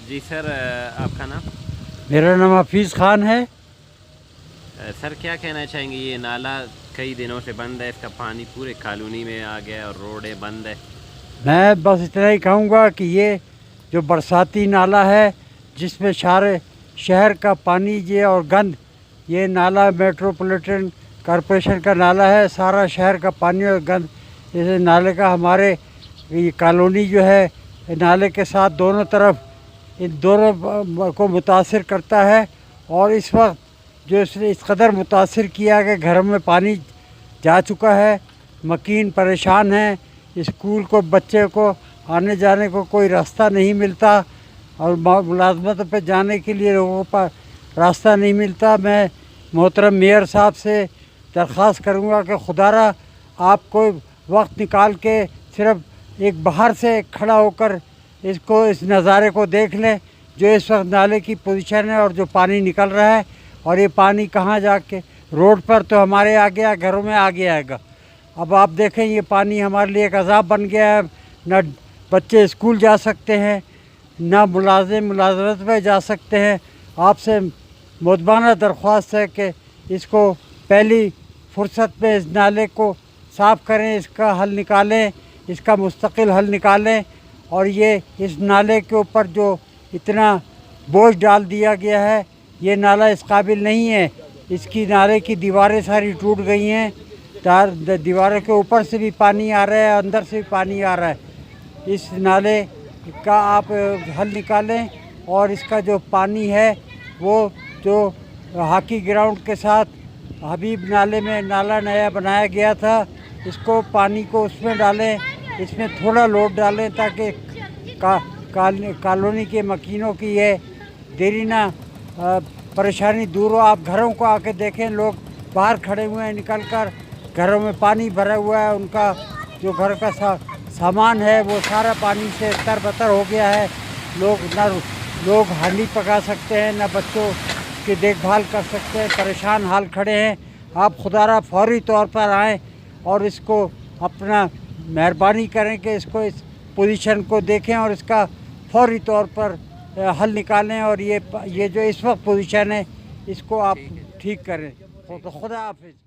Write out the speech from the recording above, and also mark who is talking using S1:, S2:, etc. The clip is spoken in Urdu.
S1: جی سر، آپ کا نام؟
S2: میرا نام حفیظ خان ہے۔
S1: سر کیا کہنا چاہیں گے؟ یہ نالا کئی دنوں سے بند ہے، اس کا پانی پورے کالونی میں آ گیا اور روڈیں بند ہے۔
S2: میں بس اتنا ہی کہوں گا کہ یہ جو برساتی نالا ہے جس میں سارے شہر کا پانی یہ اور گند، یہ نالا میٹروپولیٹن کارپوریشن کا نالا ہے، سارا شہر کا پانی اور گند اس نالے کا ہمارے یہ کالونی جو ہے نالے کے ساتھ دونوں طرف ان دونوں کو متاثر کرتا ہے۔ اور اس وقت جو اس نے اس قدر متاثر کیا کہ گھروں میں پانی جا چکا ہے، مکین پریشان ہیں، اسکول کو بچے کو آنے جانے کو کوئی راستہ نہیں ملتا اور ملازمت پہ جانے کے لیے لوگوں پر راستہ نہیں ملتا۔ میں محترم میئر صاحب سے درخواست کروں گا کہ خدا را آپ کوئی وقت نکال کے صرف ایک باہر سے کھڑا ہو کر اس نظارے کو دیکھ لیں جو اس وقت نالے کی پوزیشن ہے اور جو پانی نکل رہا ہے، اور یہ پانی کہاں جا کے روڈ پر تو ہمارے آ گیا، گھروں میں آگے آئے گا۔ اب آپ دیکھیں یہ پانی ہمارے لیے ایک عذاب بن گیا ہے، نہ بچے اسکول جا سکتے ہیں، نہ ملازمت پہ جا سکتے ہیں۔ آپ سے مؤدبانہ درخواست ہے کہ اس کو پہلی فرصت میں اس نالے کو صاف کریں، اس کا حل نکالیں، اس کا مستقل حل نکالیں۔ اور یہ اس نالے کے اوپر جو اتنا بوجھ ڈال دیا گیا ہے، یہ نالا اس قابل نہیں ہے۔ اس کی نالے کی دیواریں ساری ٹوٹ گئی ہیں، دیواروں کے اوپر سے بھی پانی آ رہا ہے، اندر سے بھی پانی آ رہا ہے۔ اس نالے کا آپ حل نکالیں اور اس کا جو پانی ہے وہ جو ہاکی گراؤنڈ کے ساتھ حبیب نالے میں نالا نیا بنایا گیا تھا، اس کو پانی کو اس میں ڈالیں، اس میں تھوڑا لوڈ ڈالیں تاکہ کالونی کے مکینوں کی یہ دیرینہ پریشانی دور ہو۔ آپ گھروں کو آ کے دیکھیں، لوگ باہر کھڑے ہوئے ہیں، نکل کر گھروں میں پانی بھرا ہوا ہے، ان کا جو گھر کا سامان ہے وہ سارا پانی سے تر بتر ہو گیا ہے۔ لوگ ہانڈی پکا سکتے ہیں، نہ بچوں کی دیکھ بھال کر سکتے ہیں، پریشان حال کھڑے ہیں۔ آپ خدا را فوری طور پر آئیں اور اس کو اپنا مہربانی کریں کہ اس پوزیشن کو دیکھیں اور اس کا فوری طور پر حل نکالیں، اور یہ جو اس وقت پوزیشن ہے اس کو آپ ٹھیک کریں۔ خدا حافظ۔